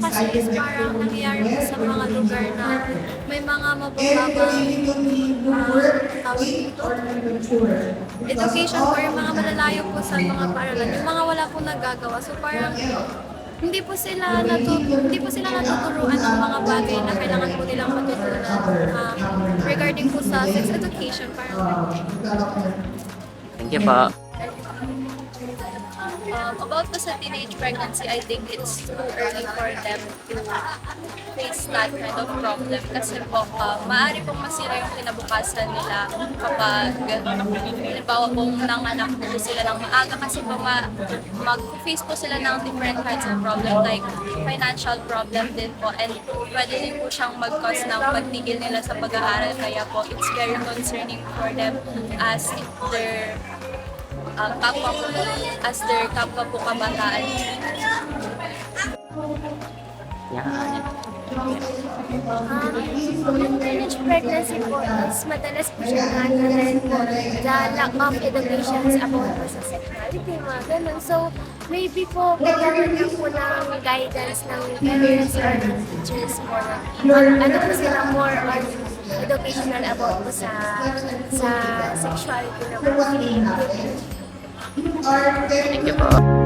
kasi is parang nangyayari po sa mga lugar na may mga mabababang tawag dito, education or yung mga malalayo po sa mga paaralan, yung mga wala po nagagawa. So parang hindi po sila natuturuan ng mga bagay na kailangan po nilang matutunan regarding po sa sex education. Parang Thank you po. about po sa teenage pregnancy, I think it's too early for them to face that kind of problem kasi po, maaari pong masira yung kinabukasan nila kapag halimbawa pong nanganak po sila ng maaga kasi po mag-face po sila ng different kinds of problem like financial problem din po and pwede din po siyang mag-cause ng pagtigil nila sa pag-aaral kaya po it's very concerning for them as their kapwa po kabataan. Yan. Yung teenage pregnancy po is madalas po siya dahil po the lack of education about po sa sexuality, mga ganun. So, maybe po kailangan lang po ng guidance ng parents or teachers po ano po sila more on educational about po sa sexuality na po. Thank you po.